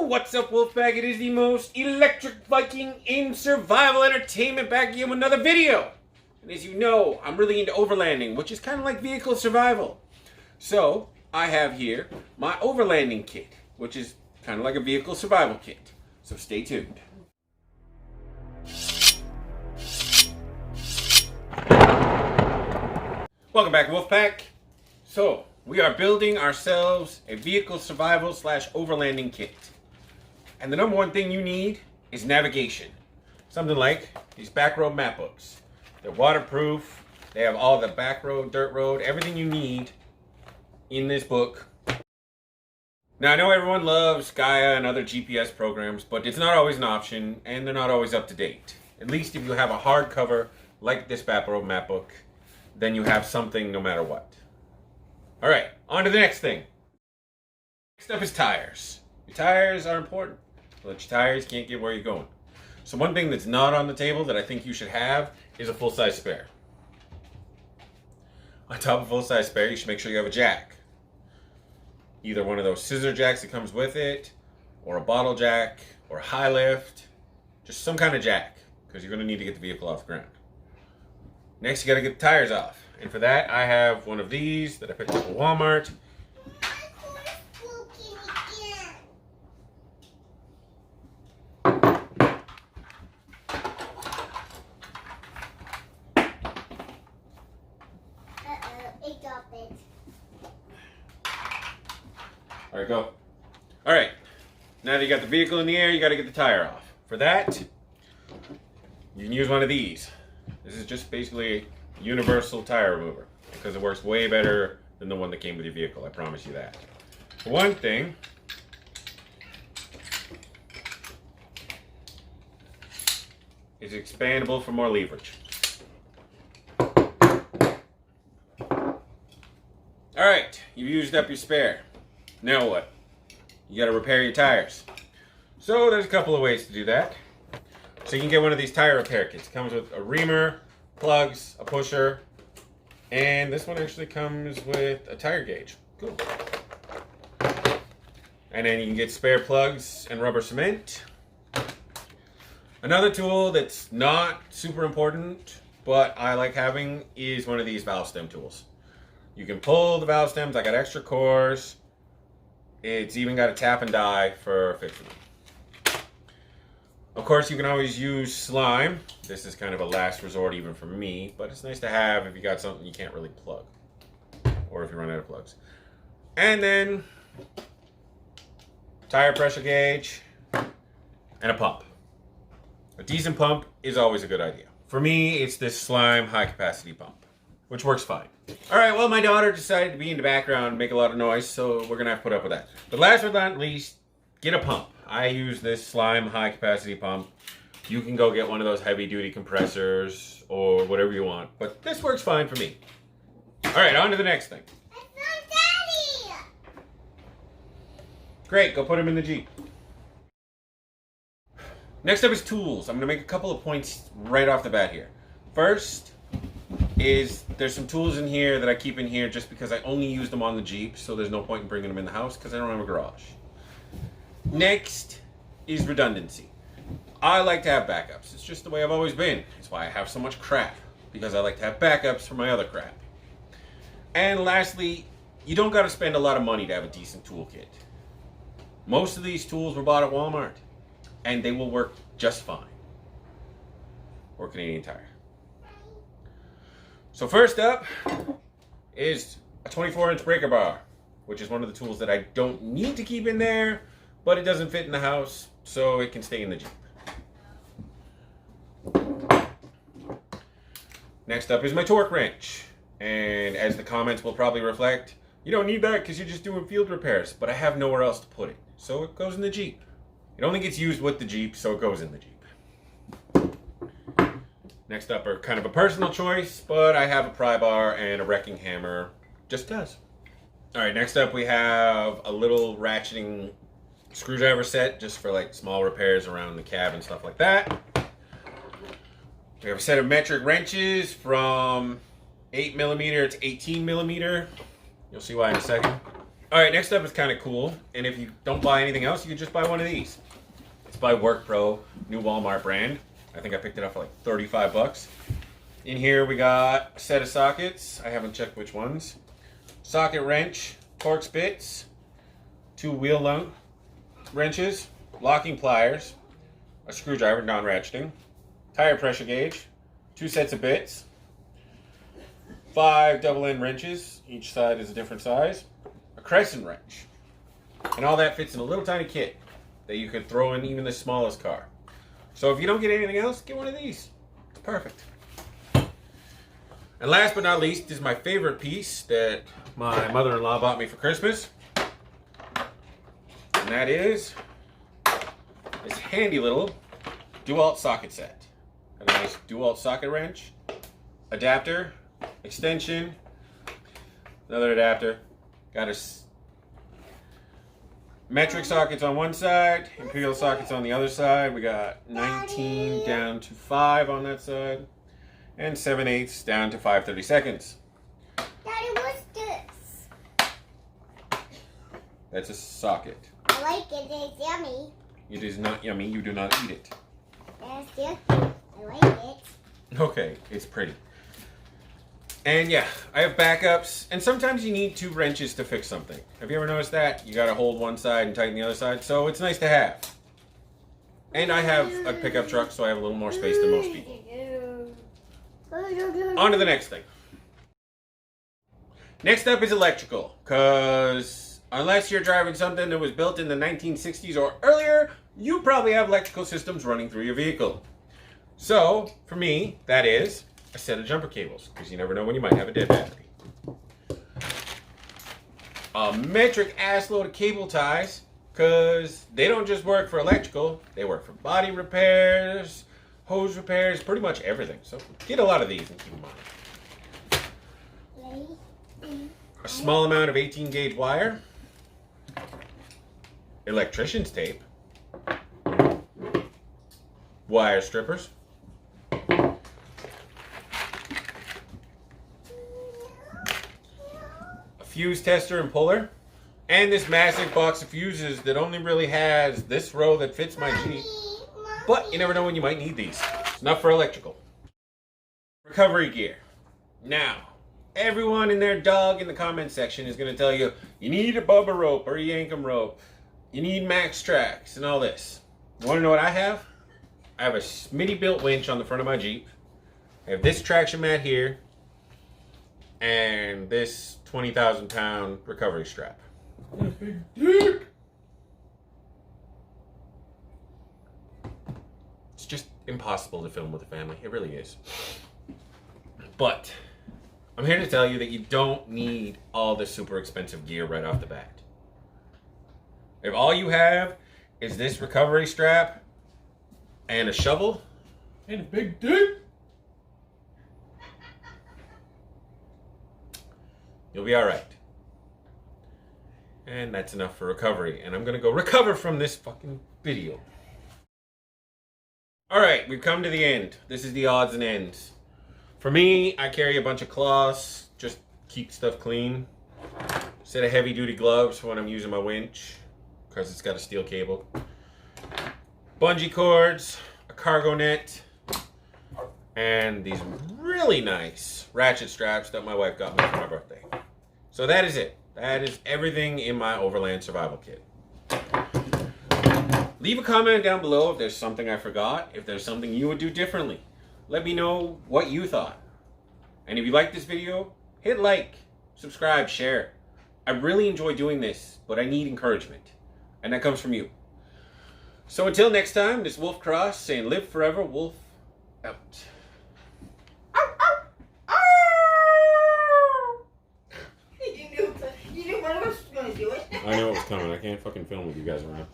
What's up, Wolfpack? It is the most electric Viking in survival entertainment back again with another video. And as you know, I'm really into overlanding, which is kind of like vehicle survival. So, I have here my overlanding kit, which is kind of like a vehicle survival kit. So stay tuned. Welcome back, Wolfpack. So, we are building ourselves a vehicle survival / overlanding kit. And the number one thing you need is navigation. Something like these back road map books. They're waterproof. They have all the back road, dirt road, everything you need in this book. Now, I know everyone loves Gaia and other GPS programs, but it's not always an option, and they're not always up to date. At least if you have a hardcover like this back road map book, then you have something no matter what. All right, on to the next thing. Next up is tires. Your tires are important. Without your tires, you can't get where you're going. So one thing that's not on the table that I think you should have is a full-size spare. On top of a full-size spare, you should make sure you have a jack. Either one of those scissor jacks that comes with it, or a bottle jack, or a high lift. Just some kind of jack, because you're going to need to get the vehicle off the ground. Next, you got to get the tires off. And for that, I have one of these that I picked up at Walmart. It dropped it. All right, go. All right, now that you got the vehicle in the air, you got to get the tire off. For that, you can use one of these. This is just basically a universal tire remover because it works way better than the one that came with your vehicle. I promise you that. For one thing, it's expandable for more leverage. All right, you've used up your spare. Now what? You got to repair your tires. So there's a couple of ways to do that. So you can get one of these tire repair kits. It comes with a reamer, plugs, a pusher, and this one actually comes with a tire gauge. Cool. And then you can get spare plugs and rubber cement. Another tool that's not super important, but I like having, is one of these valve stem tools. You can pull the valve stems. I got extra cores. It's even got a tap and die for fixing them. Of course, you can always use slime. This is kind of a last resort even for me, but it's nice to have if you got something you can't really plug. Or if you run out of plugs. And then, tire pressure gauge, and a pump. A decent pump is always a good idea. For me, it's this slime high capacity pump, which works fine. All right, well, my daughter decided to be in the background and make a lot of noise, so we're gonna have to put up with that. But last but not least, get a pump. I use this slime high capacity pump. You can go get one of those heavy duty compressors or whatever you want, but this works fine for me. All right, on to the next thing. I found Daddy! Great, go put him in the Jeep. Next up is tools. I'm gonna make a couple of points right off the bat here. First is there's some tools in here that I keep in here just because I only use them on the Jeep, so there's no point in bringing them in the house because I don't have a garage. Next is redundancy. I like to have backups. It's just the way I've always been. It's why I have so much crap, because I like to have backups for my other crap. And lastly, you don't got to spend a lot of money to have a decent toolkit. Most of these tools were bought at Walmart, and they will work just fine. Or Canadian Tire. So first up is a 24-inch breaker bar, which is one of the tools that I don't need to keep in there, but it doesn't fit in the house, so it can stay in the Jeep. Next up is my torque wrench. And as the comments will probably reflect, you don't need that because you're just doing field repairs, but I have nowhere else to put it, so it goes in the Jeep. It only gets used with the Jeep, so it goes in the Jeep. Next up are kind of a personal choice, but I have a pry bar and a wrecking hammer. Just does. All right, next up we have a little ratcheting screwdriver set just for like small repairs around the cab and stuff like that. We have a set of metric wrenches from 8mm to 18mm. You'll see why in a second. Alright, next up is kind of cool. And if you don't buy anything else, you can just buy one of these. It's by Work Pro, new Walmart brand. I think I picked it up for like 35 bucks. In here we got a set of sockets. I haven't checked which ones. Socket wrench, Torx bits, 2 wheel wrenches, locking pliers, a screwdriver, non-ratcheting, tire pressure gauge, 2 sets of bits, 5 double-end wrenches, each side is a different size, a crescent wrench, and all that fits in a little tiny kit that you could throw in even the smallest car. So if you don't get anything else, get one of these. It's perfect. And last but not least is my favorite piece that my mother-in-law bought me for Christmas. And that is this handy little dual socket set. Got a nice dual socket wrench, adapter, extension, another adapter. Got a metric sockets on one side, imperial sockets on the other side. We got 19 down to 5 on that side, and 7/8 down to 5/32. Daddy, what's this? That's a socket. I like it. It's yummy. It is not yummy. You do not eat it. It's still cute. I like it. Okay, it's pretty. And yeah, I have backups, and sometimes you need 2 wrenches to fix something. Have you ever noticed that? You gotta hold one side and tighten the other side, so it's nice to have. And I have a pickup truck, so I have a little more space than most people. On to the next thing. Next up is electrical, because unless you're driving something that was built in the 1960s or earlier, you probably have electrical systems running through your vehicle. So, for me, that is a set of jumper cables, because you never know when you might have a dead battery. A metric ass load of cable ties, because they don't just work for electrical, they work for body repairs, hose repairs, pretty much everything. So get a lot of these and keep them on. A small amount of 18 gauge wire, electrician's tape, wire strippers, fuse tester and puller, and this massive box of fuses that only really has this row that fits my Jeep. But you never know when you might need these. It's not for electrical. Recovery gear. Now, everyone and their dog in the comment section is going to tell you, you need a Bubba rope or a Yankum rope. You need max tracks and all this. You want to know what I have? I have a Smitty built winch on the front of my Jeep. I have this traction mat here. And this 20,000 pound recovery strap. Big dick. It's just impossible to film with a family. It really is. But I'm here to tell you that you don't need all this super expensive gear right off the bat. If all you have is this recovery strap and a shovel and a big dick, you'll be all right. And that's enough for recovery. And I'm going to go recover from this fucking video. All right, we've come to the end. This is the odds and ends. For me, I carry a bunch of cloths. Just keep stuff clean. Set of heavy-duty gloves for when I'm using my winch, because it's got a steel cable. Bungee cords, a cargo net, and these really nice ratchet straps that my wife got me for my birthday. So that is it. That is everything in my Overland survival kit. Leave a comment down below if there's something I forgot, if there's something you would do differently. Let me know what you thought. And if you like this video, hit like, subscribe, share. I really enjoy doing this, but I need encouragement. And that comes from you. So until next time, this Wolf Cross saying live forever, Wolf out. You knew one of us was going to do it. I know it was coming. I can't fucking film with you guys around.